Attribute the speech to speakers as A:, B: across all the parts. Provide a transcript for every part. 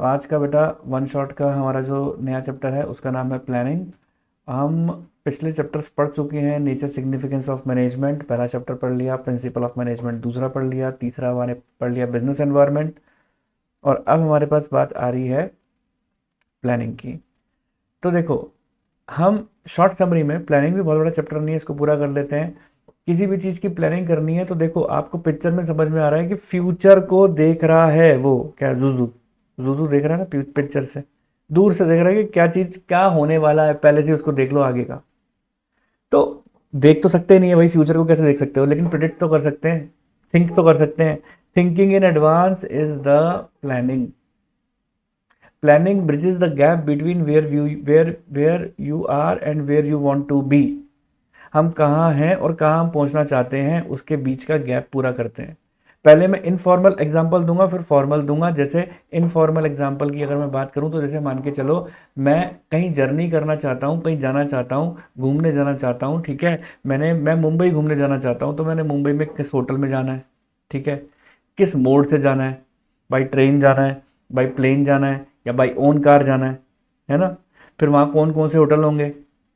A: तो आज का बेटा वन शॉट का हमारा जो नया चैप्टर है उसका नाम है प्लानिंग। हम पिछले चैप्टर्स पढ़ चुके हैं। नेचर सिग्निफिकेंस ऑफ मैनेजमेंट पहला चैप्टर पढ़ लिया, प्रिंसिपल ऑफ मैनेजमेंट दूसरा पढ़ लिया, तीसरा हमारे पढ़ लिया बिजनेस एनवायरनमेंट, और अब हमारे पास बात आ रही है प्लानिंग की। तो देखो, हम शॉर्ट समरी में, प्लानिंग भी बहुत बड़ा चैप्टर नहीं है, इसको पूरा कर लेते हैं। किसी भी चीज़ की प्लानिंग करनी है तो देखो, आपको पिक्चर में समझ में आ रहा है कि फ्यूचर को देख रहा है वो, क्या जुजू जुजू देख रहा है ना पिक्चर से, दूर से देख रहा है कि क्या चीज़ क्या होने वाला है, पहले से उसको देख लो आगे का। तो देख तो सकते नहीं है भाई, फ्यूचर को कैसे देख सकते हो, लेकिन प्रिडिक्ट तो कर सकते हैं, थिंक तो कर सकते हैं। Thinking in advance is the planning. Planning bridges the gap between where you are and where you want to be. हम कहाँ हैं और कहाँ हम पहुंचना चाहते हैं, उसके बीच का गैप पूरा करते हैं। पहले मैं इनफॉर्मल एग्जांपल दूंगा, फिर फॉर्मल दूंगा। जैसे इनफॉर्मल एग्जांपल की अगर मैं बात करूं तो जैसे मान के चलो, मैं कहीं जर्नी करना चाहता हूं, कहीं जाना चाहता हूं, घूमने जाना चाहता हूं, ठीक है। मैं मुंबई घूमने जाना चाहता हूं, तो मैंने मुंबई में किस होटल में जाना है, ठीक है, किस मोड से जाना है, बाई ट्रेन जाना है, बाई प्लेन जाना है, या बाई ओन कार जाना है ना। फिर वहाँ कौन कौन से होटल होंगे,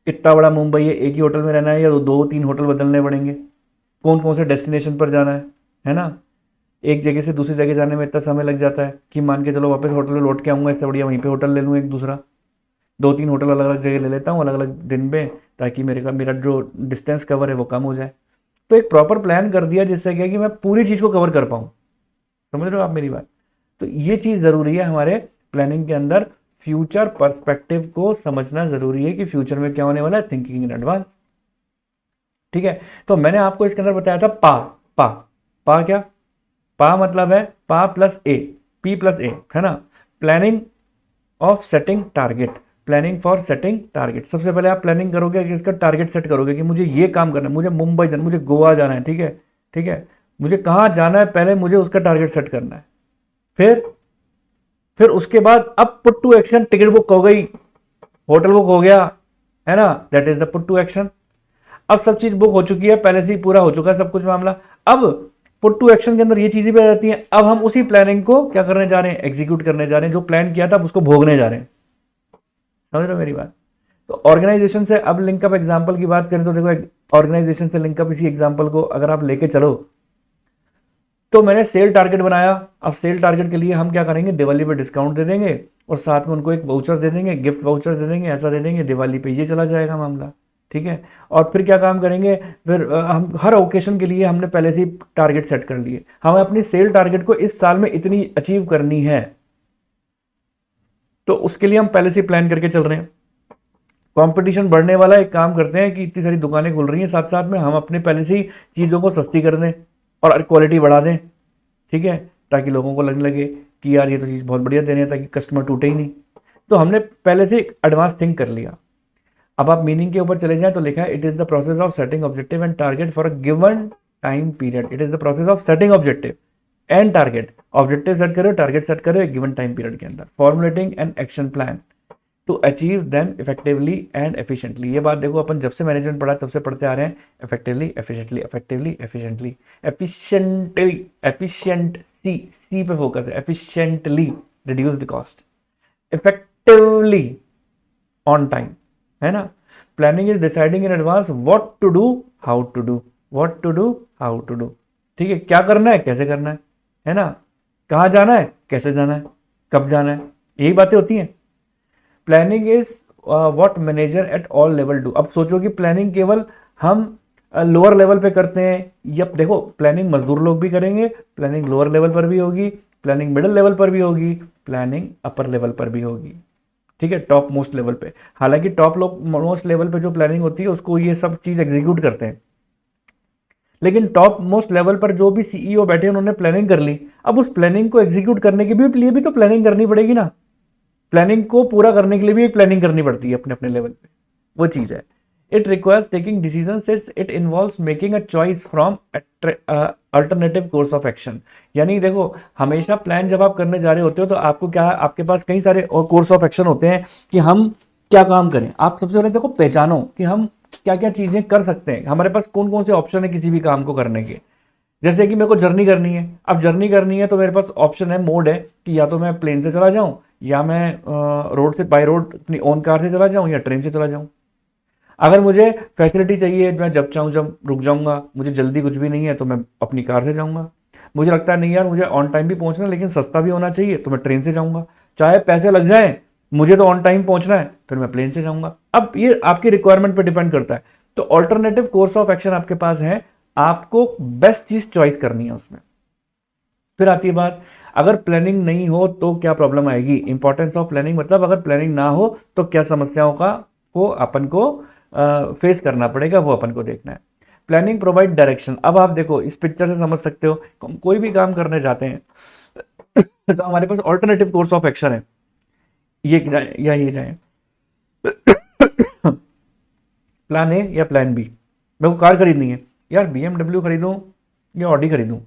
A: इतना बड़ा मुंबई है, एक ही होटल में रहना है या दो तीन होटल बदलने पड़ेंगे, कौन कौन से डेस्टिनेशन पर जाना है ना। एक जगह से दूसरी जगह जाने में इतना समय लग जाता है कि मान के चलो वापस होटल में लौट के आऊँगा, इससे बढ़िया वहीं पे होटल ले लूँ एक दूसरा। दो तीन होटल अलग अलग जगह ले लेता हूँ अलग अलग दिन में, ताकि मेरा जो डिस्टेंस कवर है वो कम हो जाए। तो एक प्रॉपर प्लान कर दिया जिससे क्या कि मैं पूरी चीज़ को कवर कर पाऊँ। समझ रहे हो आप मेरी बात। तो ये चीज़ ज़रूरी है हमारे प्लानिंग के अंदर। फ्यूचर पर्सपेक्टिव को समझना ज़रूरी है कि फ्यूचर में क्या होने वाला है, थिंकिंग इन एडवांस, ठीक है। तो मैंने आपको इसके अंदर बताया था पा पा पा क्या, पा मतलब है पा प्लस ए, पी प्लस ए, है ना। Planning of setting target, planning for setting target. सबसे पहले आप प्लानिंग करोगे कि इसका टारगेट सेट करोगे कि मुझे ये काम करना है, मुझे मुंबई जाना, मुझे गोवा जाना है, ठीक है, ठीक है, मुझे कहाँ जाना है, पहले मुझे उसका टारगेट सेट करना है। फिर उसके बाद अब put to action, ticket book हो गई, होटल बुक हो गया, है ना, that is the put to action. अब सब चीज बुक हो चुकी है, पहले से ही पूरा हो चुका है सब कुछ मामला। अब पुट टू एक्शन के अंदर ये चीजें भी आ जाती हैं। अब हम उसी प्लानिंग को क्या करने जा रहे हैं, एग्जीक्यूट करने जा रहे हैं। जो प्लान किया था उसको भोगने जा रहे हैं। समझ रहे हो मेरी बात। तो ऑर्गेनाइजेशन से अब लिंकअप एग्जाम्पल की बात करें तो देखो, ऑर्गेनाइजेशन से लिंकअप इसी एग्जाम्पल को अगर आप लेके चलो, तो मैंने सेल टारगेट बनाया। अब सेल टारगेट के लिए हम क्या करेंगे, दिवाली पे डिस्काउंट दे देंगे और साथ में उनको एक वाउचर दे देंगे, गिफ्ट वाउचर दे देंगे, ऐसा दे देंगे, दिवाली पे ये चला जाएगा मामला, ठीक है। और फिर क्या काम करेंगे, फिर हम हर ओकेशन के लिए हमने पहले से ही टारगेट सेट कर लिए। हमें अपनी सेल टारगेट को इस साल में इतनी अचीव करनी है, तो उसके लिए हम पहले से प्लान करके चल रहे हैं। कंपटीशन बढ़ने वाला, एक काम करते हैं कि इतनी सारी दुकानें खुल रही हैं, साथ साथ में हम अपने पहले से ही चीज़ों को सस्ती कर दें और क्वालिटी बढ़ा दें, ठीक है, ताकि लोगों को लगने लगे कि यार ये तो चीज़ बहुत बढ़िया दे रहे हैं, ताकि कस्टमर टूटे ही नहीं। तो हमने पहले से एडवांस थिंक कर लिया। अब आप मीनिंग के ऊपर चले जाएं तो लिखा है, it is the process of setting objective and target for a given time period. It is the process of setting objective and target. Objective set करो, टारगेट सेट करो एक गिवन टाइम पीरियड के अंदर, formulating an action plan to achieve them effectively and efficiently. ये बात देखो, अपन जब से मैनेजमेंट पढ़ा तब से पढ़ते आ रहे हैं, effectively, efficiently, effectively, efficiently, efficiently, efficient, C पे फोकस है, efficiently reduce the cost, effectively, on time, है ना। Planning is deciding in advance what to do, how to do, what to do, how to do, ठीक है, क्या करना है, कैसे करना है ना, कहाँ जाना है, कैसे जाना है, कब जाना है, यही बातें होती हैं। Planning is what manager at all level do. अब सोचो कि प्लानिंग केवल हम लोअर लेवल पे करते हैं, या देखो प्लानिंग मजदूर लोग भी करेंगे, प्लानिंग लोअर लेवल पर भी होगी, प्लानिंग मिडिल लेवल पर भी होगी, प्लानिंग अपर लेवल पर भी होगी, ठीक है, टॉप मोस्ट लेवल पे। हालांकि टॉप मोस्ट लेवल पे जो प्लानिंग होती है उसको ये सब चीज एग्जीक्यूट करते हैं, लेकिन टॉप मोस्ट लेवल पर जो भी सीईओ बैठे उन्होंने प्लानिंग कर ली। अब उस प्लानिंग को एग्जीक्यूट करने के लिए भी तो प्लानिंग करनी पड़ेगी ना। प्लानिंग को पूरा करने के लिए भी एक प्लानिंग करनी पड़ती है अपने अपने लेवल पे, वो चीज है। It requires taking decision, it involves making a choice from alternative course of action. यानी देखो, हमेशा प्लान जब आप करने जा रहे होते हो तो आपको क्या है, आपके पास कई सारे और कोर्स ऑफ एक्शन होते हैं कि हम क्या काम करें। आप सबसे पहले देखो, पहचानो कि हम क्या क्या चीजें कर सकते हैं, हमारे पास कौन कौन से ऑप्शन है किसी भी काम को करने के। जैसे कि मेरे को जर्नी करनी है, अब जर्नी करनी है तो मेरे पास ऑप्शन है, मोड है कि या तो मैं प्लेन से चला जाऊं, या मैं रोड से बाय रोड अपनी ओन कार से चला जाऊँ या ट्रेन से चला जाऊँ। अगर मुझे फैसिलिटी चाहिए, मैं जब चाहूँ जब रुक जाऊँगा, मुझे जल्दी कुछ भी नहीं है तो मैं अपनी कार से जाऊँगा। मुझे लगता है नहीं यार मुझे ऑन टाइम भी पहुँचना है लेकिन सस्ता भी होना चाहिए तो मैं ट्रेन से जाऊँगा। चाहे पैसे लग जाएँ, मुझे तो ऑन टाइम पहुँचना है, फिर मैं प्लेन से जाऊँगा। अब ये आपकी रिक्वायरमेंट पे डिपेंड करता है। तो ऑल्टरनेटिव कोर्स ऑफ एक्शन आपके पास है, आपको बेस्ट चीज़ चॉइस करनी है उसमें। फिर आती है बात, अगर प्लानिंग नहीं हो तो क्या प्रॉब्लम आएगी। इंपॉर्टेंस ऑफ प्लानिंग मतलब अगर प्लानिंग ना हो तो क्या समस्याओं का को अपन को फेस करना पड़ेगा, वो अपन को देखना है। Planning provide direction. अब आप देखो इस पिक्चर से समझ सकते हो, हम कोई भी काम करने जाते हैं तो हमारे पास ऑल्टरनेटिव कोर्स ऑफ एक्शन है, ये जाए या ये जाए। प्लान ए या प्लान बी। मेरे को कार खरीदनी है यार, BMW खरीदूं या ऑडी खरीदूं।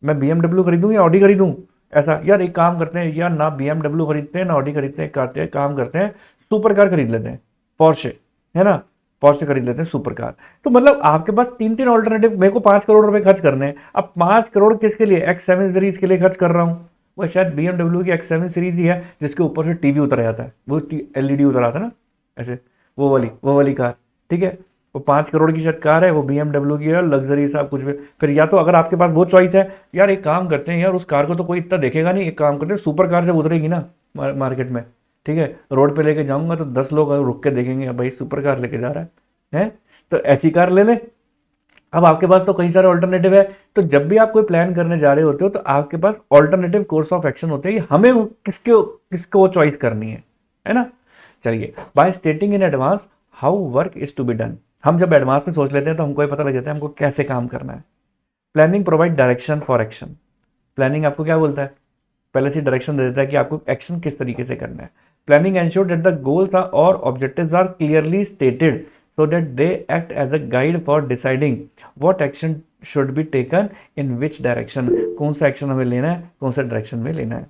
A: मैं BMW खरीदूं या ऑडी खरीदूं। ऐसा यार, एक काम करते हैं यार, ना BMW खरीदते हैं ना ऑडी खरीदते हैं, करते हैं काम करते हैं सुपर कार खरीद लेते हैं, पोर्शे, है ना, पोर्शे खरीद लेते हैं सुपर कार। तो मतलब आपके पास तीन तीन ऑल्टरनेटिव। मेरे को 5 करोड़ रुपए खर्च करने हैं, अब 5 करोड़ किसके लिए, X7 सीरीज के लिए खर्च कर रहा हूँ। वो शायद BMW की X7 सीरीज ही है जिसके ऊपर से टीवी उतर जाता है, वो LED उतर आता है ना ऐसे, वो वाली कार। ठीक है, वो 5 करोड़ की शायद कार है, वो BMW की है, लग्जरी सा कुछ भी। फिर या तो अगर आपके पास वो चॉइस है, यार एक काम करते हैं यार, उस कार को तो कोई इतना देखेगा नहीं, एक काम करते हैं सुपर कार जब उतरेगी ना मार्केट में, ठीक है, रोड पे लेके जाऊंगा तो 10 लोग रुक के देखेंगे भाई सुपर कार लेके जा रहा है, तो ऐसी कार ले ले। अब आपके पास तो कई सारे ऑल्टरनेटिव है। तो जब भी आप कोई प्लान करने जा रहे होते हो तो आपके पास ऑल्टरनेटिव कोर्स ऑफ एक्शन होते हैं, हमें किसको किसको चॉइस करनी है ना। चलिए, by stating in advance how work is to be done. हम जब एडवांस में सोच लेते हैं तो हमको ये पता लग जाता है हमको कैसे काम करना है। Planning provide direction for action. Planning आपको क्या बोलता है, पहले से डायरेक्शन दे देता है कि आपको एक्शन किस तरीके से करना है। Planning ensure that the goals are और objectives are clearly stated so that they act as a guide for deciding what action should be taken in which direction। कौन सा एक्शन हमें लेना है, कौन सा डायरेक्शन में लेना है।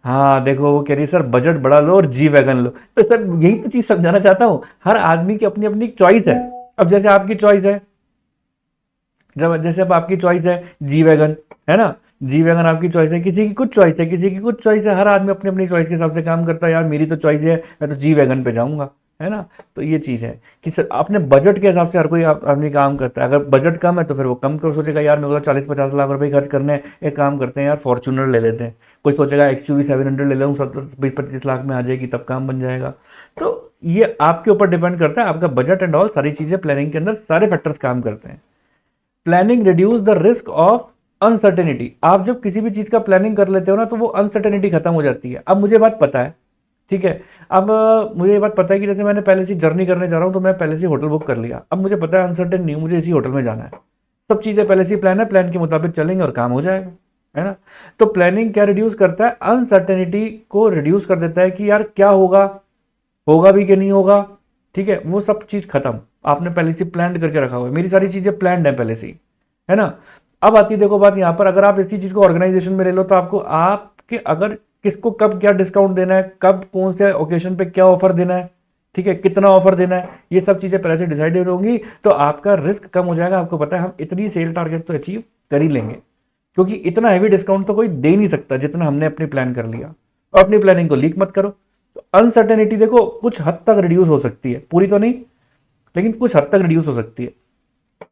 A: हाँ देखो, वो कह रही है सर बजट बढ़ा लो और जी वैगन लो। तो सर यही तो चीज समझाना चाहता हूँ, हर आदमी की अपनी अपनी चॉइस है। अब जैसे आपकी चॉइस है, जब जैसे अब आपकी चॉइस है जी वैगन, है ना, जी वैगन आपकी चॉइस है, किसी की कुछ चॉइस है, किसी की कुछ चॉइस है। हर आदमी अपनी अपनी चॉइस के हिसाब से काम करता है। यार मेरी तो चॉइस है, मैं तो जी वैगन पे जाऊंगा, है ना। तो ये चीज़ है कि सर अपने बजट के हिसाब से हर कोई आदमी काम करता है। अगर बजट कम है तो फिर वो कम कर सोचेगा, यार मेरे को 40-50 लाख रुपए खर्च करने हैं, एक काम करते हैं यार फॉर्चूनर ले लेते हैं। कोई सोचेगा XUV 700 ले लूँ, 20-25 लाख में आ जाएगी, तब काम बन जाएगा। तो ये आपके ऊपर डिपेंड करता है, आपका बजट एंड ऑल सारी चीज़ें प्लानिंग के अंदर सारे फैक्टर्स काम करते हैं। Planning reduce the risk of uncertainty. आप जब किसी भी चीज का प्लानिंग कर लेते हो ना तो वो अनसर्टेनिटी खत्म हो जाती है। अब मुझे बात पता है, ठीक है, अब मुझे ये बात पता है कि जैसे मैंने पहले से जर्नी करने जा रहा हूं तो मैं पहले से होटल बुक कर लिया। अब मुझे पता है अनसर्टेन नहीं, मुझे इसी होटल में जाना है, सब चीजें पहले से प्लान है, प्लान के मुताबिक चलेंगे और काम हो जाएगा, है ना। तो प्लानिंग क्या रिड्यूस करता है, अनसर्टेनिटी को रिड्यूस कर देता है कि यार क्या होगा, होगा भी कि नहीं होगा, ठीक है, वो सब चीज खत्म। आपने पहले से प्लान करके रखा हुआ है, मेरी सारी चीजें प्लान है पहले से ही, है ना। अब आती है देखो बात यहां पर, अगर आप इसी चीज को ऑर्गेनाइजेशन में ले लो तो आपको आपके अगर किसको कब क्या डिस्काउंट देना है, कब कौन से ओकेजन पे क्या ऑफर देना है, ठीक है, कितना ऑफर देना है, ये सब चीजें पहले से डिसाइडेड होंगी तो आपका रिस्क कम हो जाएगा। आपको पता है हम इतनी सेल टारगेट तो अचीव कर ही लेंगे, क्योंकि इतना हैवी डिस्काउंट तो कोई दे ही नहीं सकता जितना हमने अपनी प्लान कर लिया। और अपनी प्लानिंग को लीक मत करो। तो अनसर्टेनिटी देखो कुछ हद तक रिड्यूस हो सकती है, पूरी तो नहीं लेकिन कुछ हद तक रिड्यूस हो सकती है।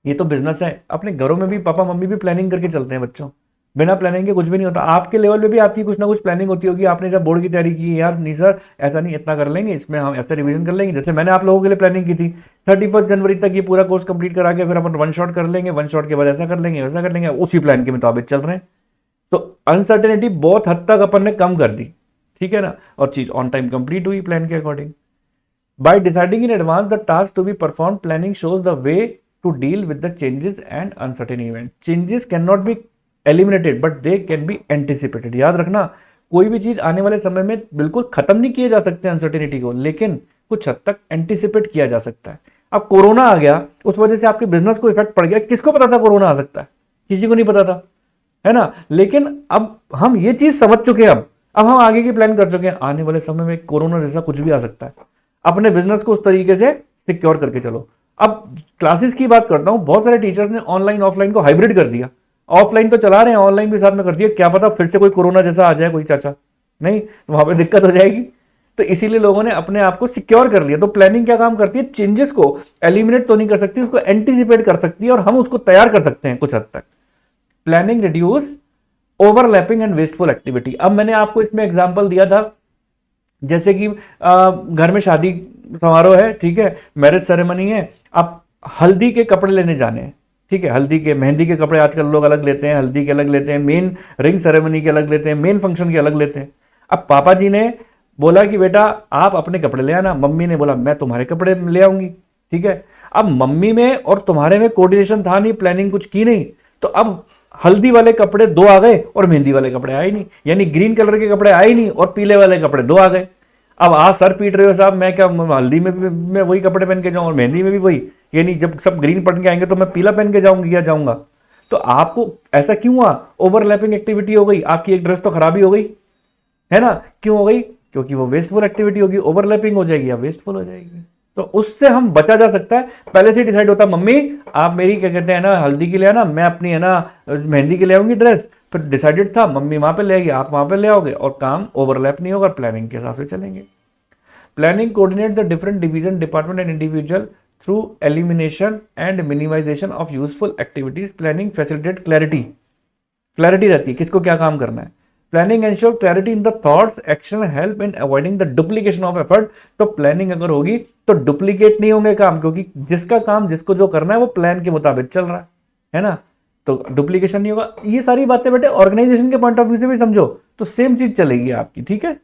A: ये तो बिजनेस है, अपने घरों में भी पापा मम्मी भी प्लानिंग करके चलते हैं बच्चों, बिना प्लानिंग के कुछ भी नहीं होता। आपके लेवल पे भी आपकी कुछ ना कुछ प्लानिंग होती होगी। आपने जब बोर्ड की तैयारी की, यार नहीं सर ऐसा नहीं, इतना कर लेंगे, इसमें हम ऐसा रिवीजन कर लेंगे। जैसे मैंने आप लोगों के लिए प्लानिंग की थी 31 जनवरी तक ये पूरा कोर्स कंप्लीट करा के फिर अपन वन शॉट कर लेंगे, वन शॉट के बाद ऐसा कर लेंगे वैसा कर लेंगे, उसी प्लान के मुताबिक चल रहे हैं। तो अनसर्टेनिटी बहुत हद तक अपन ने कम कर दी, ठीक है ना, और चीज ऑन टाइम कंप्लीट हुई प्लान के according. By deciding in advance the task to be perform, planning shows the way to deal with the changes and uncertain event. Changes can not be eliminated but they can be anticipated. याद रखना, कोई भी चीज आने वाले समय में बिल्कुल खत्म नहीं किए जा सकते अनसर्टेनिटी को, लेकिन कुछ हद तक एंटिसिपेट किया जा सकता है। अब कोरोना आ गया, उस वजह से आपके बिजनेस को इफेक्ट पड़ गया, किसको पता था कोरोना आ सकता है, किसी को नहीं पता था, है ना। लेकिन अब हम ये चीज समझ चुके हैं, अब हम आगे की प्लान कर चुके हैं, आने वाले समय में कोरोना जैसा कुछ भी आ सकता है। अपने बिजनेस को उस तरीके से सिक्योर करके चलो। अब क्लासेस की बात करता हूं, बहुत सारे टीचर्स ने ऑनलाइन ऑफलाइन को हाइब्रिड कर दिया। ऑफलाइन तो चला रहे हैं, ऑनलाइन भी साथ में कर दिया, क्या पता फिर से कोई कोरोना जैसा आ जाए कोई चाचा, नहीं तो वहां पे दिक्कत हो जाएगी। तो इसीलिए लोगों ने अपने आप को सिक्योर कर लिया। तो प्लानिंग क्या काम करती है, चेंजेस को एलिमिनेट तो नहीं कर सकती, उसको एंटीसिपेट कर सकती है और हम उसको तैयार कर सकते हैं कुछ हद तक। Planning reduce overlapping and wasteful activity. अब मैंने आपको इसमें एग्जांपल दिया था, जैसे कि घर में शादी समारोह है, ठीक है, मैरिज सेरेमनी है, अब हल्दी के कपड़े लेने जाने हैं, ठीक है, हल्दी के मेहंदी के कपड़े आजकल लोग अलग लेते हैं, हल्दी के अलग लेते हैं, मेन रिंग सेरेमनी के अलग लेते हैं, मेन फंक्शन के अलग लेते हैं। अब पापा जी ने बोला कि बेटा आप अपने कपड़े ले आना, मम्मी ने बोला मैं तुम्हारे कपड़े ले आऊंगी, ठीक है। अब मम्मी में और तुम्हारे में कोऑर्डिनेशन था नहीं, प्लानिंग कुछ की नहीं, तो अब हल्दी वाले कपड़े दो आ गए और मेहंदी वाले कपड़े आए नहीं, यानी ग्रीन कलर के कपड़े आए नहीं और पीले वाले कपड़े दो आ गए। अब आप सर पीट रहे हो साहब, मैं क्या हल्दी में भी मैं वही कपड़े पहन के जाऊं और मेहंदी में भी वही, यानी जब सब ग्रीन पहन के आएंगे तो मैं पीला पहन के जाऊंगी या जाऊंगा। तो आपको ऐसा क्यों हुआ, ओवरलैपिंग एक्टिविटी हो गई, आपकी एक ड्रेस तो खराब ही हो गई, है ना, क्यों हो गई, क्योंकि वो वेस्टफुल एक्टिविटी होगी, ओवरलैपिंग हो जाएगी या वेस्टफुल हो जाएगी। तो उससे हम बचा जा सकता है। पहले से डिसाइड होता, मम्मी आप मेरी क्या कहते हैं ना हल्दी के लिए आना, मैं अपनी है ना मेहंदी के लिए आऊंगी ड्रेस, फिर डिसाइडेड था मम्मी वहां पे ले आएगी, आप वहां पे ले आओगे और काम ओवरलैप नहीं होगा, प्लानिंग के हिसाब से चलेंगे। Planning coordinate the different division department and individual through elimination and minimisation of useful activities. Planning facilitate clarity, clarity रहती है किसको क्या काम करना है। Planning ensure clarity in the thoughts action help in avoiding the duplication of effort. तो planning अगर होगी तो डुप्लीकेट नहीं होंगे काम, क्योंकि जिसका काम जिसको जो करना है वो प्लान के मुताबिक चल रहा है ना, तो डुप्लीकेशन नहीं होगा। ये सारी बातें बेटे ऑर्गेनाइजेशन के पॉइंट ऑफ व्यू से भी समझो तो सेम चीज चलेगी आपकी, ठीक है।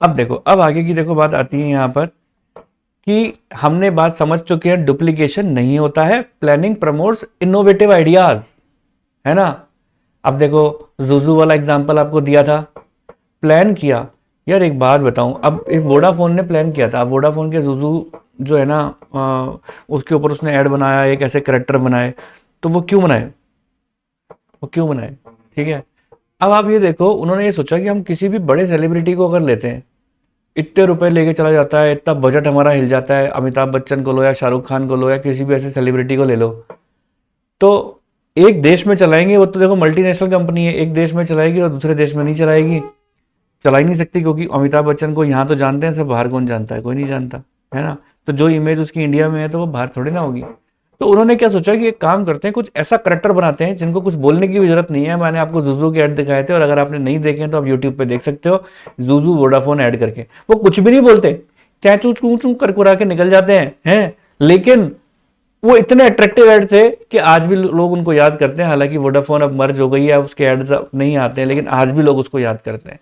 A: अब देखो, अब आगे की देखो बात आती है यहां पर कि हमने बात समझ चुके हैं, डुप्लीकेशन नहीं होता है, प्लानिंग प्रमोट्स इनोवेटिव आइडियाज, है ना। अब देखो जुजू वाला एग्जांपल आपको दिया था, प्लान किया यार, एक बात बताऊं, अब एक वोडाफोन ने प्लान किया था, अब वोडाफोन के जुजू जो है ना उसके ऊपर उसने ऐड बनाया, एक ऐसे करेक्टर बनाए, तो वो क्यों बनाए, वो क्यों बनाए, ठीक है। अब आप ये देखो, उन्होंने ये सोचा कि हम किसी भी बड़े सेलिब्रिटी को अगर लेते हैं, इतने रुपए लेके चला जाता है, इतना बजट हमारा हिल जाता है, अमिताभ बच्चन को लो या शाहरुख खान को लो या किसी भी ऐसे सेलिब्रिटी को ले लो, तो एक देश में चलाएंगे, वो तो देखो मल्टीनेशनल कंपनी है, एक देश में चलाएगी और दूसरे देश में नहीं चलाएगी, चला ही नहीं सकती, क्योंकि अमिताभ बच्चन को यहाँ तो जानते हैं सब, बाहर कौन जानता है, कोई नहीं जानता, है ना। तो जो इमेज उसकी इंडिया में है तो वो बाहर थोड़ी ना होगी। तो उन्होंने क्या सोचा कि एक काम करते हैं, कुछ ऐसा करेक्टर बनाते हैं जिनको कुछ बोलने की भी जरूरत नहीं है। मैंने आपको जुजू के ऐड दिखाए थे और अगर आपने नहीं देखे तो आप यूट्यूब पे देख सकते हो, जुजू वोडाफोन ऐड करके, वो कुछ भी नहीं बोलते, चैचू चू चू कर कुरा के निकल जाते हैं, लेकिन वो इतने अट्रैक्टिव ऐड थे कि आज भी लोग उनको याद करते हैं। हालांकि वोडाफोन अब मर्ज हो गई है, उसके एड्स नहीं आते हैं, लेकिन आज भी लोग उसको याद करते हैं।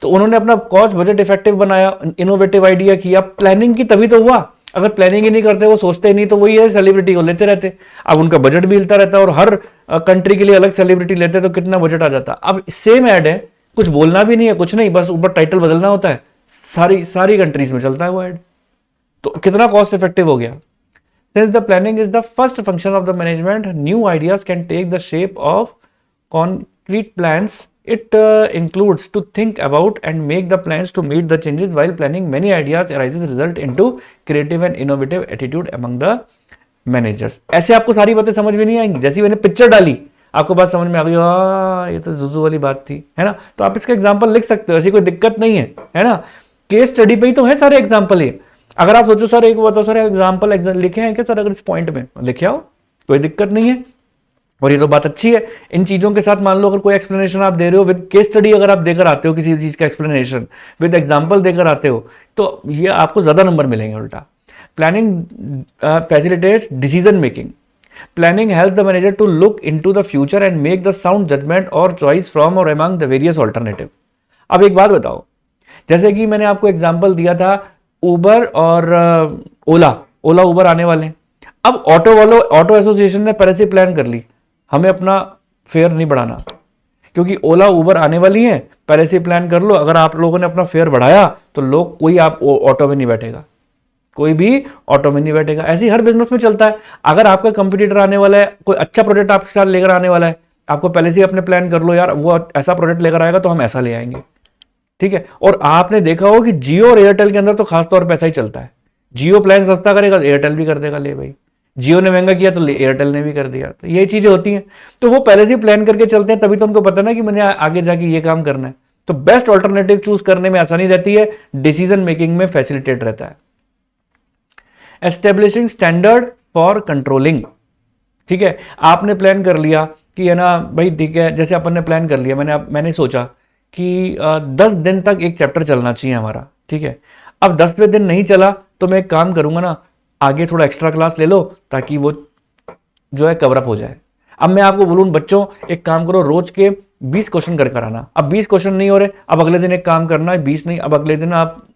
A: तो उन्होंने अपना कॉस्ट बजट इफेक्टिव बनाया, इनोवेटिव आइडिया किया, प्लानिंग की तभी तो हुआ। अगर प्लानिंग ही नहीं करते, वो सोचते नहीं, तो वही है सेलिब्रिटी को लेते रहते, अब उनका बजट भी हिलता रहता और हर कंट्री के लिए अलग सेलिब्रिटी लेते तो कितना बजट आ जाता। अब सेम ऐड है, कुछ बोलना भी नहीं है, कुछ नहीं, बस ऊपर टाइटल बदलना होता है, सारी सारी कंट्रीज में चलता है वो ऐड, तो कितना कॉस्ट इफेक्टिव हो गया। Since the planning is the first function of the management, new ideas can take the shape of concrete plans. It includes to think about and make the plans to meet the changes. While planning, many ideas arises result into creative and innovative attitude among the managers. ऐसे आपको सारी बातें समझ में नहीं आएंगी, जैसी मैंने पिक्चर डाली आपको बात समझ में आ गई, ये तो जुजू वाली बात थी, है ना। तो आप इसका एग्जाम्पल लिख सकते हो, ऐसी कोई दिक्कत नहीं है ना। केस स्टडी पे ही तो है सारे एग्जाम्पल ये। अगर आप सोचो सर एक बताओ सर एग्जाम्पल लिखे हैं क्या सर, अगर इस पॉइंट में लिखे आओ, कोई दिक्कत नहीं है। और ये तो बात अच्छी है, इन चीजों के साथ मान लो अगर कोई एक्सप्लेनेशन आप दे रहे हो विद केस स्टडी, अगर आप देकर आते हो किसी चीज का एक्सप्लेनेशन विद एग्जाम्पल देकर आते हो, तो ये आपको ज्यादा नंबर मिलेंगे उल्टा। Planning facilitates decision making. Planning help the manager to look into the future and make the sound judgement और चॉइस फ्रॉम और अमंग द वेरियस ऑल्टरनेटिव। अब एक बात बताओ, जैसे कि मैंने आपको एग्जाम्पल दिया था उबर और ओला, ओला उबर आने वाले हैं। अब ऑटो एसोसिएशन ने पहले से प्लान कर ली, हमें अपना फेयर नहीं बढ़ाना, क्योंकि ओला उबर आने वाली है, पहले से प्लान कर लो। अगर आप लोगों ने अपना फेयर बढ़ाया तो लोग कोई आप ऑटो में नहीं बैठेगा, कोई भी ऑटो में नहीं बैठेगा। ऐसे ही हर बिजनेस में चलता है। अगर आपका कंपटीटर आने वाला है, कोई अच्छा प्रोडक्ट आपके साथ लेकर आने वाला है, आपको पहले से अपने प्लान कर लो, यार वो ऐसा प्रोडक्ट लेकर आएगा तो हम ऐसा ले आएंगे, ठीक है। और आपने देखा हो कि जियो और एयरटेल के अंदर तो खास तौर पे ऐसा ही चलता है, जियो प्लान सस्ता करेगा एयरटेल भी कर देगा, ले भाई जियो ने महंगा किया तो एयरटेल ने भी कर दिया। तो ये चीजें होती हैं, तो वो पहले से ही प्लान करके चलते हैं, तभी तो उनको पता ना कि मैंने आगे जाके ये काम करना है। तो बेस्ट ऑल्टरनेटिव चूज करने में आसानी रहती है, डिसीजन मेकिंग में फैसिलिटेट रहता है। एस्टेब्लिशिंग स्टैंडर्ड फॉर कंट्रोलिंग, ठीक है, आपने प्लान कर लिया कि है ना भाई, ठीक है, जैसे अपन ने प्लान कर लिया, मैंने सोचा कि 10 दिन तक एक चैप्टर चलना चाहिए हमारा, ठीक है। अब 10वें दिन नहीं चला तो मैं एक काम करूंगा ना, आगे थोड़ा एक्स्ट्रा क्लास ले लो ताकि वो जो है कवरअप हो जाए। अब मैं आपको बोलूं बच्चों, एक काम करो, रोज के 20 क्वेश्चन कर कर आना। अब 20 क्वेश्चन नहीं हो रहे, अब अगले दिन एक काम करना है, 20 नहीं, अब अगले दिन आप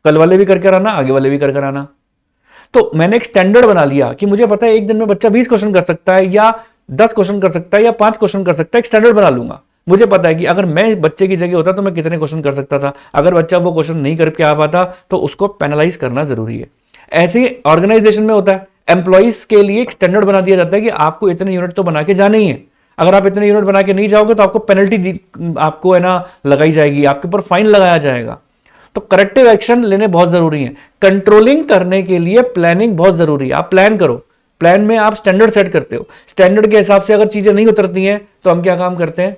A: कल वाले भी करके आना, आगे वाले भी कर आना। तो मैंने एक स्टैंडर्ड बना लिया कि मुझे पता है एक दिन में बच्चा 20 क्वेश्चन कर सकता है, या 10 क्वेश्चन कर सकता है, या 5 क्वेश्चन कर सकता है। एक स्टैंडर्ड बना लूंगा। मुझे पता है कि अगर मैं बच्चे की जगह होता तो मैं कितने क्वेश्चन कर सकता था। अगर बच्चा वो क्वेश्चन नहीं करके आ पाता तो उसको पेनलाइज करना जरूरी है। ऐसे ही ऑर्गेनाइजेशन में होता है, एम्प्लॉइज के लिए एक स्टैंडर्ड बना दिया जाता है कि आपको इतने यूनिट तो बना के जाने ही है। अगर आप इतने यूनिट बना के नहीं जाओगे तो आपको पेनल्टी आपको है ना लगाई जाएगी, आपके ऊपर फाइन लगाया जाएगा। तो करेक्टिव एक्शन लेने बहुत जरूरी है। कंट्रोलिंग करने के लिए प्लानिंग बहुत जरूरी है। आप प्लान करो, प्लान में आप स्टैंडर्ड सेट करते हो, स्टैंडर्ड के हिसाब से अगर चीजें नहीं उतरती हैं तो हम क्या काम करते हैं,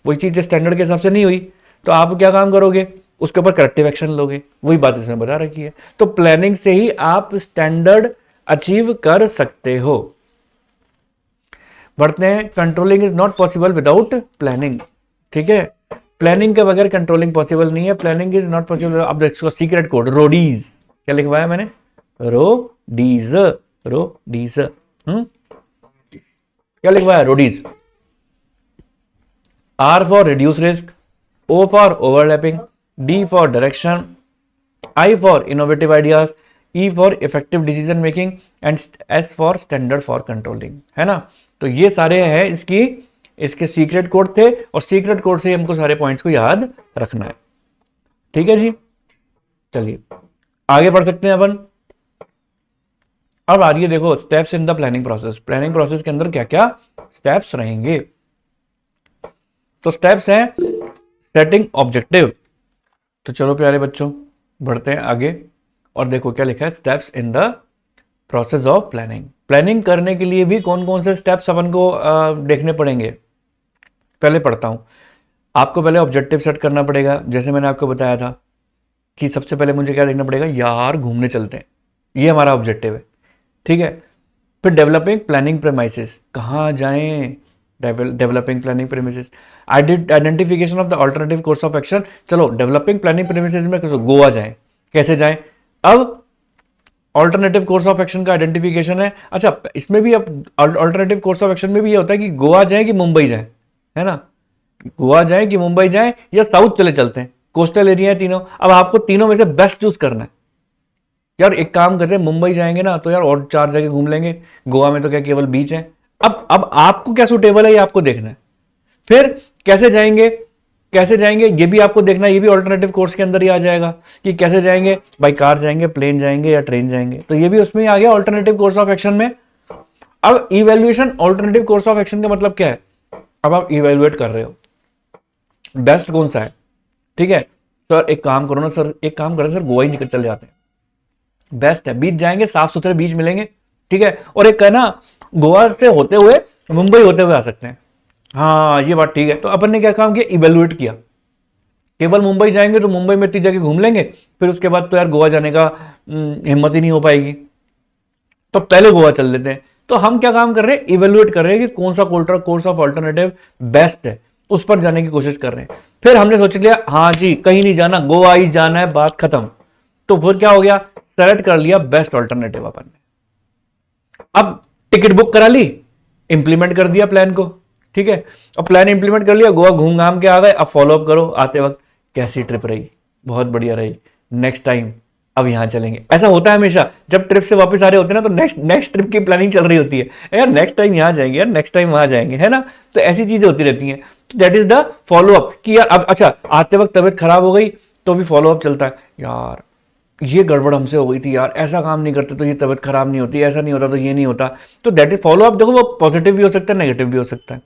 A: वही चीज स्टैंडर्ड के हिसाब से नहीं हुई तो आप क्या काम करोगे, उसके ऊपर करेक्टिव एक्शन लोगे। वही बात इसमें बता रखी है। तो प्लानिंग से ही आप स्टैंडर्ड अचीव कर सकते हो। बढ़ते हैं, controlling is not possible without planning, ठीक है। प्लानिंग के बगैर कंट्रोलिंग पॉसिबल नहीं है। Planning is not possible. अब देखो सीक्रेट कोड रोडीज, क्या लिखवाया मैंने, रोडीज, रोडीज, क्या लिखवाया, Roadies. R for reduce risk, O for overlapping, D for direction, I for innovative ideas, E for effective decision making and S for standard for controlling, है ना। तो ये सारे हैं इसके सीक्रेट कोड थे, और सीक्रेट कोड से हमको सारे पॉइंट्स को याद रखना है, ठीक है जी। चलिए आगे बढ़ सकते हैं अपन। अब आ रही है देखो steps in the planning process. Planning process के अंदर क्या क्या स्टेप्स रहेंगे। तो स्टेप्स हैं सेटिंग ऑब्जेक्टिव। तो चलो प्यारे बच्चों बढ़ते हैं आगे, और देखो क्या लिखा है, steps in the process of planning. Planning करने के लिए भी कौन कौन से स्टेप्स अपन को देखने पड़ेंगे। पहले पढ़ता हूं। आपको पहले ऑब्जेक्टिव सेट करना पड़ेगा, जैसे मैंने आपको बताया था कि सबसे पहले मुझे क्या देखना पड़ेगा, यार घूमने चलते हैं, ये हमारा ऑब्जेक्टिव है, ठीक है। फिर डेवलपिंग प्लानिंग प्रेमाइसेस, कहाँ जाएं, developing planning premises, identification of the alternative course of action. चलो डेवलपिंग प्लानिंग प्रेमिसेस में गोवा जाएं, कैसे जाएं। अब अल्टरनेटिव कोर्स ऑफ एक्शन का आइडेंटिफिकेशन है। अच्छा इसमें भी अब अल्टरनेटिव कोर्स ऑफ एक्शन में भी ये होता है कि गोवा जाएं कि मुंबई जाएं, है ना, गोवा जाएं कि मुंबई जाएं या साउथ चले चलते हैं, कोस्टल एरिया है तीनों। अब आपको तीनों में से बेस्ट चूज करना है। यार एक काम करते हैं, मुंबई जाएंगे ना तो यार और 4 जगह घूम लेंगे, गोवा में तो क्या केवल बीच है। अब आपको क्या सूटेबल है ये आपको देखना है। फिर कैसे जाएंगे, कैसे जाएंगे ये भी आपको देखना है, ये भी ऑल्टरनेटिव कोर्स के अंदर ही आ जाएगा कि कैसे जाएंगे, बाई कार जाएंगे, प्लेन जाएंगे या ट्रेन जाएंगे, तो ये भी उसमें ही आ गया ऑल्टरनेटिव कोर्स ऑफ एक्शन में। अब evaluation alternative course of action का मतलब क्या है, अब आप इवेल्युएट कर रहे हो बेस्ट कौन सा है, ठीक है। सर एक काम करो ना सर, एक काम करें सर गोवा ही निकल चले जाते हैं, बेस्ट है, बीच जाएंगे, साफ सुथरे बीच मिलेंगे, ठीक है। और एक है ना गोवा से होते हुए मुंबई होते हुए आ सकते हैं, हाँ ये बात ठीक है। तो अपन ने क्या काम किया, इवेल्युएट किया। केवल मुंबई जाएंगे तो मुंबई में इतनी जगह घूम लेंगे, फिर उसके बाद तो यार गोवा जाने का हिम्मत ही नहीं हो पाएगी, तो पहले गोवा चल लेते हैं। तो हम क्या काम कर रहे हैं, इवेल्युएट कर रहे हैं कि कौन सा कोर्स ऑफ अल्टरनेटिव बेस्ट है, उस पर जाने की कोशिश कर रहे हैं। फिर हमने सोच लिया हाँ जी कहीं नहीं जाना, गोवा ही जाना है, बात खत्म। तो फिर क्या हो गया, सेलेक्ट कर लिया बेस्ट अल्टरनेटिव अपन ने। अब टिकट बुक करा ली, इंप्लीमेंट कर दिया प्लान को, ठीक है। अब प्लान इंप्लीमेंट कर लिया, गोवा घूम घाम के आ गए। अब फॉलोअप करो आते वक्त, कैसी ट्रिप रही, बहुत बढ़िया रही, नेक्स्ट टाइम अब यहां चलेंगे। ऐसा होता है हमेशा, जब ट्रिप से वापस आ रहे होते हैं ना तो नेक्स्ट ट्रिप की प्लानिंग चल रही होती है, यार नेक्स्ट टाइम यहां जाएंगे, यार नेक्स्ट टाइम वहां जाएंगे, है ना। तो ऐसी चीजें होती रहती हैं। तो दैट इज द फॉलोअप कि यार अब अच्छा आते वक्त तबियत खराब हो गई तो भी फॉलोअप चलता है, यार ये गड़बड़ हमसे हो गई थी, यार ऐसा काम नहीं करते तो ये तबियत खराब नहीं होती, ऐसा नहीं होता तो ये नहीं होता। तो दैट इज फॉलोअप। देखो वो पॉजिटिव भी हो सकता है, नेगेटिव भी हो सकता है।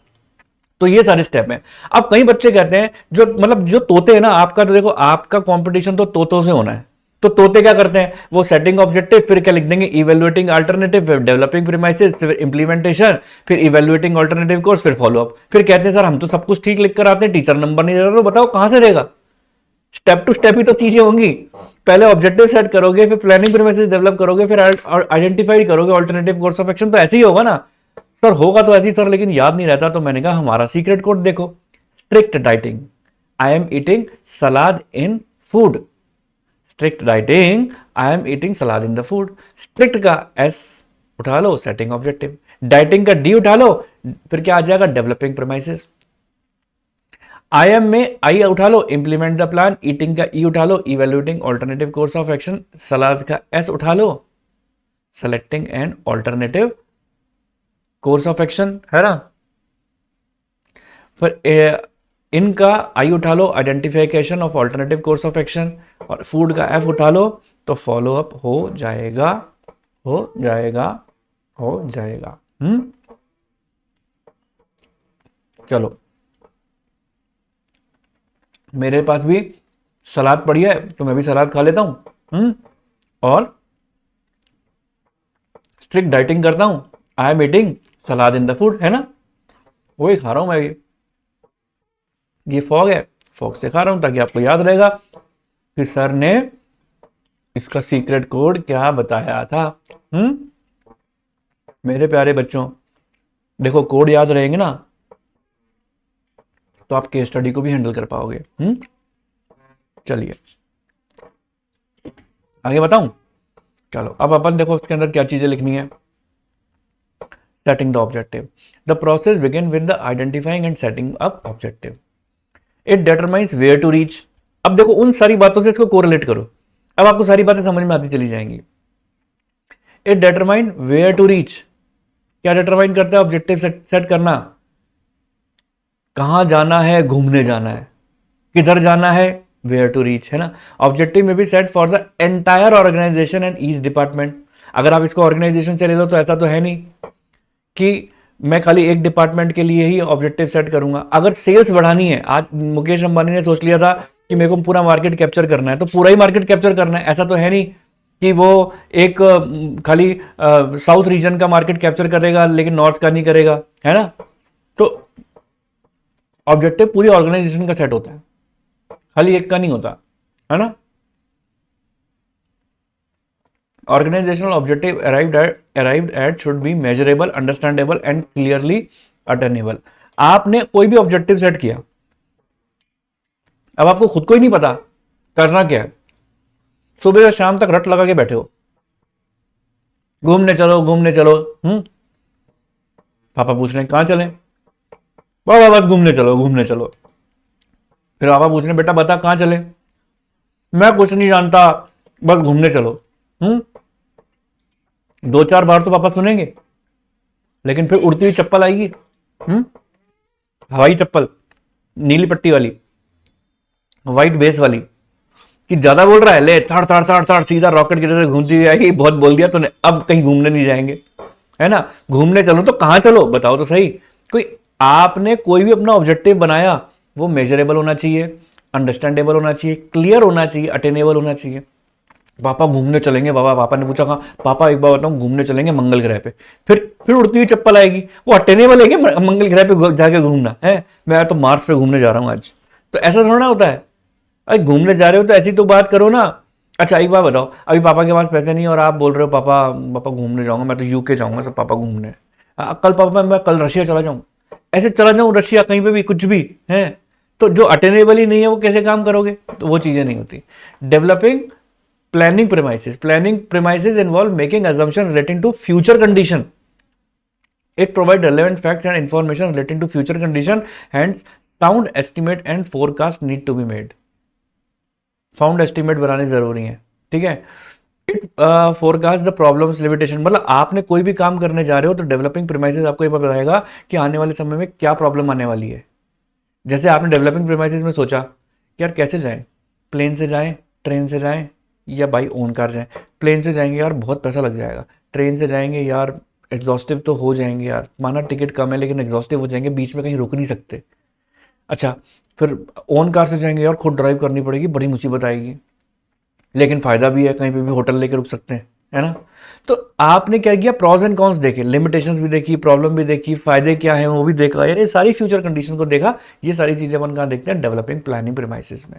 A: तो ये सारे स्टेप हैं। अब कई बच्चे कहते हैं जो मतलब जो तोते हैं ना, आपका तो देखो आपका कंपटीशन तो तोतों से होना है, तो तोते क्या करते हैं, वो सेटिंग ऑब्जेक्टिव, फिर क्या लिख देंगे, इवेल्युएटिंग अल्टरनेटिव, फिर डेवलपिंग प्रीमाइसेस, फिर इंप्लीमेंटेशन, फिर इवेल्युएटिंग अल्टरनेटिव कोर्स, फिर फॉलोअप। फिर कहते हैं सर हम तो सब कुछ ठीक लिख कर आते हैं, टीचर नंबर नहीं दे रहा, तो बताओ कहां से देगा। स्टेप टू स्टेप ही तो चीजें होंगी। पहले ऑब्जेक्टिव सेट करोगे, फिर प्लानिंग प्रीमाइसेस डेवलप करोगे, फिर आइडेंटिफाई करोगे अल्टरनेटिव कोर्स ऑफ एक्शन। तो ऐसे ही होगा ना सर, होगा तो ऐसे ही सर, लेकिन याद नहीं रहता। तो मैंने कहा हमारा सीक्रेट कोड देखो, strict dieting, I am eating salad in food. Strict dieting, I am eating salad in the food. Strict का एस उठा लो, सेटिंग ऑब्जेक्टिव। डाइटिंग का डी उठा लो, फिर क्या आ जाएगा, डेवलपिंग प्रीमाइसेस। आई एम में आई उठा लो, इंप्लीमेंट द प्लान। ईटिंग का ई उठा लो, evaluating alternative course of action. सलाद का एस उठा लो, selecting and alternative course of action, है ना। फिर इनका आई उठा लो, identification of alternative course of action. और फूड का एफ उठा लो, तो फॉलो अप हो जाएगा, हो जाएगा, हो जाएगा। चलो, मेरे पास भी सलाद पड़ी है, तो मैं भी सलाद खा लेता हूं। और स्ट्रिक्ट डाइटिंग करता हूं, I am eating salad in the food, है ना, वही खा रहा हूं मैं भी। ये फॉग है, फॉग से खा रहा हूं ताकि आपको याद रहेगा कि सर ने इसका सीक्रेट कोड क्या बताया था। मेरे प्यारे बच्चों, देखो कोड याद रहेंगे ना तो आप केस स्टडी को भी हैंडल कर पाओगे। चलिए आगे बताऊं। चलो अब अपन देखो इसके अंदर क्या चीजें लिखनी है। Setting the objective, the process begin with the identifying and setting up objective. It determines where to reach. अब देखो उन सारी बातों से इसको कोरिलेट करो, अब आपको सारी बातें समझ में आती चली जाएंगी। It determine where to reach, क्या डिटरमाइन करता है, ऑब्जेक्टिव सेट करना, कहां जाना है, घूमने जाना है, किधर जाना है, वेयर टू रीच, है ना। ऑब्जेक्टिव में भी set for the entire organisation and each department. अगर आप इसको ऑर्गेनाइजेशन से ले लो तो ऐसा तो है नहीं कि मैं खाली एक डिपार्टमेंट के लिए ही ऑब्जेक्टिव सेट करूंगा। अगर सेल्स बढ़ानी है, आज मुकेश अंबानी ने सोच लिया था कि मेरे को पूरा मार्केट कैप्चर करना है, तो पूरा ही मार्केट कैप्चर करना है, ऐसा तो है नहीं कि वो एक खाली साउथ रीजन का मार्केट कैप्चर करेगा लेकिन नॉर्थ का नहीं करेगा, है ना। तो ऑब्जेक्टिव पूरी ऑर्गेनाइजेशन का सेट होता है, खाली एक का नहीं होता, है ना। Organizational objective arrived at should be measurable, understandable and clearly attainable। आपने कोई भी ऑब्जेक्टिव सेट किया, अब आपको खुद को ही नहीं पता करना क्या है, सुबह से शाम तक रट लगा के बैठे हो, घूमने चलो घूमने चलो। पापा पूछ रहे हैं कहां चलें, बाबा बस घूमने चलो घूमने चलो। फिर पापा पूछ रहे हैं बेटा बता कहां चले, मैं कुछ नहीं जानता बस घूमने चलो। दो चार बार तो पापा सुनेंगे, लेकिन फिर उड़ती हुई चप्पल आएगी, हवाई चप्पल, नीली पट्टी वाली, व्हाइट बेस वाली, कि ज्यादा बोल रहा है, ले थड़ थड़ थड़ थड़ सीधा रॉकेट की तरह घूमती हुई आएगी, बहुत बोल दिया तूने, अब कहीं घूमने नहीं जाएंगे, है ना। घूमने चलो तो कहां चलो बताओ तो सही। कोई आपने कोई भी अपना ऑब्जेक्टिव बनाया, वो मेजरेबल होना चाहिए, अंडरस्टैंडेबल होना चाहिए, क्लियर होना चाहिए, अटेनेबल होना चाहिए। पापा घूमने चलेंगे, बाबा पापा ने पूछा कहा, पापा एक बार बताऊं घूमने चलेंगे मंगल ग्रह पे। फिर उड़ती हुई चप्पल आएगी, वो अटेनेबल है क्या मंगल ग्रह पे जाके घूमना है, मैं तो मार्स पे घूमने जा रहा हूं आज, तो ऐसा थोड़ा होता है। अरे घूमने जा रहे हो तो ऐसी तो बात करो ना। अच्छा एक बात बताओ, अभी पापा के पास पैसे नहीं और आप बोल रहे हो पापा पापा घूमने जाऊंगा, मैं तो यूके जाऊंगा सब पापा घूमने, कल पापा मैं कल रशिया चला जाऊं, ऐसे चला जाऊं रशिया कहीं पे भी कुछ भी है, तो जो अटेनेबल ही नहीं है वो कैसे काम करोगे, तो वो चीजें नहीं होती। Developing planning premises involve making assumption relating to future condition. It provide relevant facts and information relating to future condition, hence sound estimate and forecast need to be made। sound estimate बनाने जरूरी है, ठीक है। It forecast the problems limitation, मतलब आपने कोई भी काम करने जा रहे हो तो डेवलपिंग प्रीमाइसेस आपको ये बताएगा कि आने वाले समय में क्या प्रॉब्लम आने वाली है। जैसे आपने डेवलपिंग प्रीमाइसेस में सोचा कि यार कैसे जाएं, प्लेन से जाएं, ट्रेन से जाएं या बाई ओन कार जाएं। प्लेन से जाएंगे यार बहुत पैसा लग जाएगा, ट्रेन से जाएंगे यार एग्जॉस्टिव तो हो जाएंगे यार, माना टिकट कम है लेकिन एग्जॉस्टिव हो जाएंगे, बीच में कहीं रुक नहीं सकते। अच्छा फिर ओन कार से जाएंगे यार खुद ड्राइव करनी पड़ेगी, बड़ी मुसीबत आएगी। लेकिन फायदा भी है, कहीं पे भी होटल लेके रुक सकते हैं, है ना। तो आपने क्या किया, प्रॉज एंड कॉन्स देखे, लिमिटेशंस भी देखी, प्रॉब्लम भी देखी, फायदे क्या है वो भी देखा, यार ये सारी फ्यूचर कंडीशन को देखा। ये सारी चीजें अपन कहाँ देखते हैं, डेवलपिंग प्लानिंग प्रीमाइसेस में।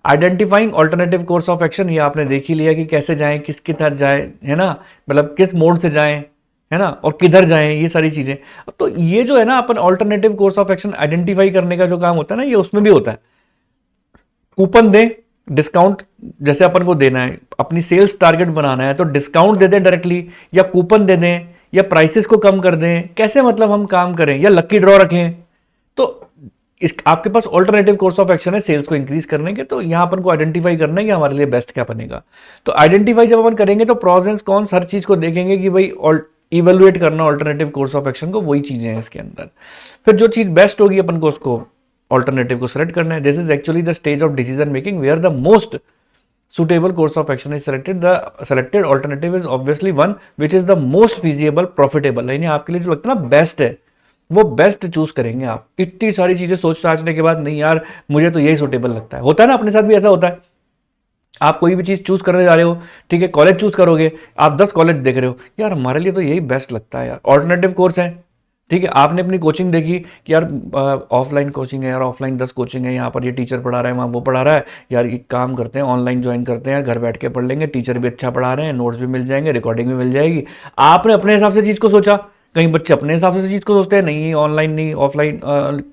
A: Identifying alternative course of action, ये आपने देख ही लिया कि कैसे जाएं, किसके तहत जाएं, है ना, मतलब किस मोड से जाएं, है ना, और किधर जाएं, ये सारी चीजें। तो ये जो है ना, अपन alternative course of action identify करने का जो काम होता है ना, ये उसमें भी होता है। कूपन दें, डिस्काउंट जैसे अपन को देना है, अपनी सेल्स टारगेट बनाना है, तो डिस्काउंट दे दें डायरेक्टली, या कूपन दे दें, या प्राइसेस को कम कर दें, कैसे मतलब हम काम करें, या लकी ड्रॉ रखें। तो इस आपके पास ऑल्टरनेटिव कोर्स ऑफ एक्शन है सेल्स को इंक्रीज करने के, तो यहां अपन को आइडेंटिफाई करना है कि हमारे लिए बेस्ट क्या बनेगा। तो आइडेंटिफाई जब अपन करेंगे तो प्रोस एंड कॉन्स हर चीज को देखेंगे कि भाई इवेलुएट करना ऑल्टरनेटिव कोर्स ऑफ एक्शन को, वही चीजें हैं इसके अंदर। फिर जो चीज बेस्ट होगी अपन को उसको ऑल्टरनेटिव को सेलेक्ट करना है। This is actually the stage of decision making where the most suitable course of action is selected. The selected alternative is obviously one which is the most feasible, profitable, यानी आपके लिए जो लगता है ना बेस्ट है, वो बेस्ट चूज करेंगे आप। इतनी सारी चीजें सोच साचने के बाद, नहीं यार मुझे तो यही सुटेबल लगता है। होता है ना, अपने साथ भी ऐसा होता है। आप कोई भी चीज चूज करने जा रहे हो, ठीक है, कॉलेज चूज करोगे, आप 10 कॉलेज देख रहे हो, यार हमारे लिए तो यही बेस्ट लगता है यार, ऑल्टरनेटिव कोर्स है, ठीक है। आपने अपनी कोचिंग देखी कि यार ऑफलाइन कोचिंग है यार, ऑफलाइन 10 कोचिंग है, यहाँ पर ये टीचर पढ़ा रहा है, वहाँ वो पढ़ा रहा है, यार एक काम करते हैं ऑनलाइन ज्वाइन करते हैं, घर बैठ के पढ़ लेंगे, टीचर भी अच्छा पढ़ा रहे हैं, नोट्स भी मिल जाएंगे, रिकॉर्डिंग भी मिल जाएगी। आपने अपने हिसाब से चीज़ को सोचा। कई बच्चे अपने हिसाब से चीज़ को सोचते हैं, नहीं ऑनलाइन नहीं ऑफलाइन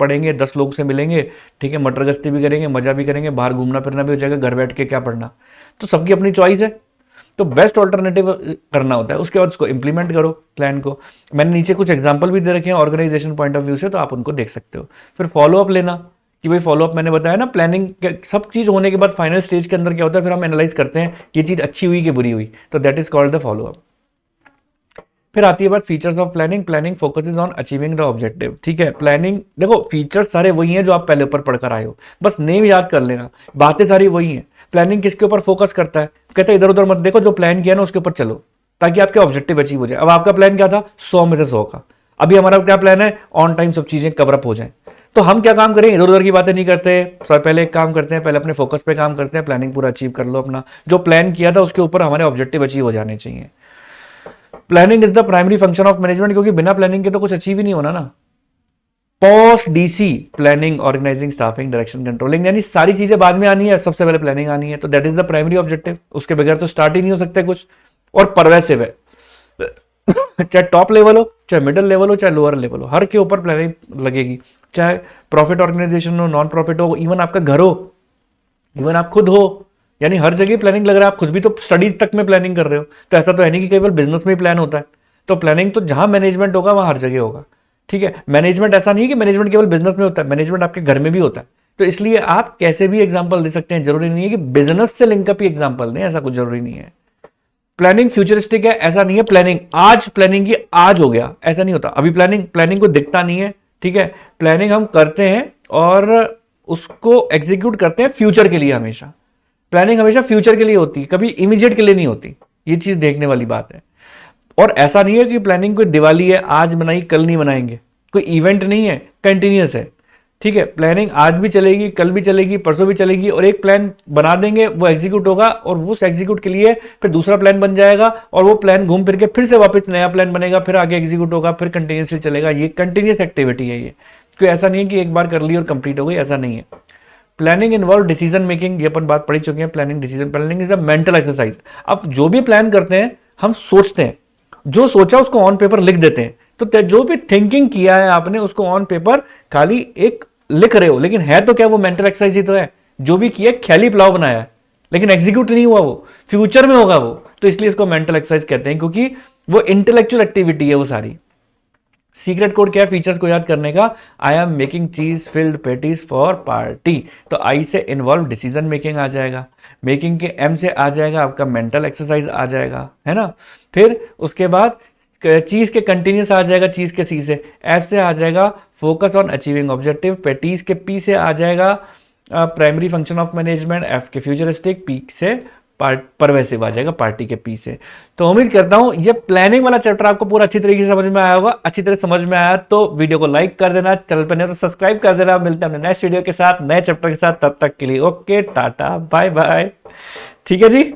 A: पढ़ेंगे, 10 लोग से मिलेंगे, ठीक है, मटर गश्ती भी करेंगे, मजा भी करेंगे, बाहर घूमना फिरना भी हो जाएगा, घर बैठ के क्या पढ़ना। तो सबकी अपनी चॉइस है। तो बेस्ट ऑल्टरनेटिव करना होता है, उसके बाद उसको इंप्लीमेंट करो प्लान को। मैंने नीचे कुछ एग्जांपल भी दे रखे हैं ऑर्गेनाइजेशन पॉइंट ऑफ व्यू से, तो आप उनको देख सकते हो। फिर फॉलोअप लेना कि भाई फॉलोअप मैंने बताया ना, प्लानिंग सब चीज होने के बाद फाइनल स्टेज के अंदर क्या होता है, फिर हम एनालाइज करते हैं ये चीज अच्छी हुई कि बुरी हुई, तो that is called the follow up. फिर आती है बात features of planning. Planning focuses on achieving the objective, ठीक है। प्लानिंग देखो, फीचर्स सारे वही हैं जो आप पहले ऊपर पढ़कर आए हो, बस नेम याद कर लेना, बातें सारी वही हैं। प्लानिंग किसके ऊपर फोकस करता है, कहते हैं इधर उधर मत देखो, जो प्लान किया ना उसके ऊपर चलो, ताकि आपके ऑब्जेक्टिव अचीव हो जाए। अब आपका प्लान क्या था, 100 में से 100 का। अभी हमारा क्या प्लान है, ऑन टाइम सब चीजें कवर अप हो जाए। तो हम क्या काम करें, इधर उधर की बातें नहीं करते, पहले एक काम करते हैं, पहले अपने फोकस पे काम करते हैं, प्लानिंग पूरा अचीव कर लो अपना, जो प्लान किया था उसके ऊपर हमारे ऑब्जेक्टिव अचीव हो जाने चाहिए। Planning is the primary function of management, क्योंकि बिना प्लानिंग के तो कुछ अचीव ही नहीं होना ना। POSDC, planning, organising, staffing, direction, controlling, यानी सारी चीजें बाद में आनी है, सबसे पहले प्लानिंग आनी है। तो that is the primary objective, उसके बगैर तो स्टार्ट ही नहीं हो सकते कुछ। और परवेसिव है, चाहे टॉप लेवल हो, चाहे मिडिल लेवल हो, चाहे लोअर लेवल हो, हर के ऊपर प्लानिंग लगेगी। चाहे प्रॉफिट ऑर्गेनाइजेशन हो, नॉन प्रॉफिट हो, इवन आपका घर हो, इवन आप खुद हो, यानी हर जगह प्लानिंग लग रहा है। आप खुद भी तो स्टडीज तक में प्लानिंग कर रहे हो, तो ऐसा तो है नहीं कि केवल बिजनेस में ही प्लान होता है। तो प्लानिंग तो जहां मैनेजमेंट होगा वहां हर जगह होगा, ठीक है। मैनेजमेंट ऐसा नहीं है कि मैनेजमेंट केवल बिजनेस में होता है, मैनेजमेंट आपके घर में भी होता है। तो इसलिए आप कैसे भी एग्जांपल दे सकते हैं, जरूरी नहीं है कि बिजनेस से लिंकअप ही एग्जांपल दें, ऐसा कुछ जरूरी नहीं है। प्लानिंग फ्यूचरिस्टिक है, ऐसा नहीं है प्लानिंग आज प्लानिंग की आज हो गया, ऐसा नहीं होता। अभी प्लानिंग को दिखता नहीं है, ठीक है। प्लानिंग हम करते हैं और उसको एग्जीक्यूट करते हैं फ्यूचर के लिए। हमेशा प्लानिंग हमेशा फ्यूचर के लिए होती है, कभी इमीडिएट के लिए नहीं होती। ये चीज देखने वाली बात है। और ऐसा नहीं है कि प्लानिंग कोई दिवाली है आज बनाई कल नहीं बनाएंगे, कोई इवेंट नहीं है, कंटिन्यूअस है, ठीक है। प्लानिंग आज भी चलेगी, कल भी चलेगी, परसों भी चलेगी, और एक प्लान बना देंगे वो एग्जीक्यूट होगा, और उस एग्जीक्यूट के लिए फिर दूसरा प्लान बन जाएगा, और वो प्लान घूम फिर के फिर से वापस नया प्लान बनेगा, फिर आगे एग्जीक्यूट होगा, फिर कंटिन्यूसली चलेगा। ये कंटिन्यूस एक्टिविटी है, ये कोई ऐसा नहीं है कि एक बार कर ली और कंप्लीट हो गई, ऐसा नहीं है। प्लानिंग इन्वॉल्व डिसीजन मेकिंग, ये अपन बात पढ़ी चुके हैं। Planning decision, planning is a mental exercise. अब जो भी प्लान करते हैं हम सोचते हैं, जो सोचा उसको ऑन पेपर लिख देते हैं। तो जो भी थिंकिंग किया है आपने उसको ऑन पेपर खाली एक लिख रहे हो, लेकिन है तो क्या वो मेंटल एक्सरसाइज ही तो है। जो भी किया ख्याली प्लाव बनाया है, लेकिन एग्जीक्यूट नहीं हुआ, वो फ्यूचर में होगा वो। तो इसलिए इसको मेंटल एक्सरसाइज कहते हैं, क्योंकि वो इंटेलेक्चुअल एक्टिविटी है वो सारी। सीक्रेट कोड क्या है फीचर्स को याद करने का, आई एम मेकिंग चीज फिल्ड पैटीज फॉर पार्टी। तो आई से इन्वॉल्व डिसीजन मेकिंग आ जाएगा, मेकिंग के एम से आ जाएगा आपका मेंटल एक्सरसाइज आ जाएगा, है ना। फिर उसके बाद चीज के कंटिन्यूस आ जाएगा, चीज के सी से, एफ से आ जाएगा focus on achieving objective, patties के पी से आ जाएगा primary function of management, F के फ्यूचरिस्टिक, पी से परवेसिव आ जाएगा पार्टी के पी से। तो उम्मीद करता हूं ये प्लानिंग वाला चैप्टर आपको पूरा अच्छी तरीके से समझ में आया होगा। अच्छी तरह समझ में आया तो वीडियो को लाइक कर देना, चैनल पर नहीं तो सब्सक्राइब कर देना। मिलते हैं अपने नेक्स्ट वीडियो के साथ, नए चैप्टर के साथ। तब तक के लिए ओके, टाटा, बाय बाय। ठीक है जी।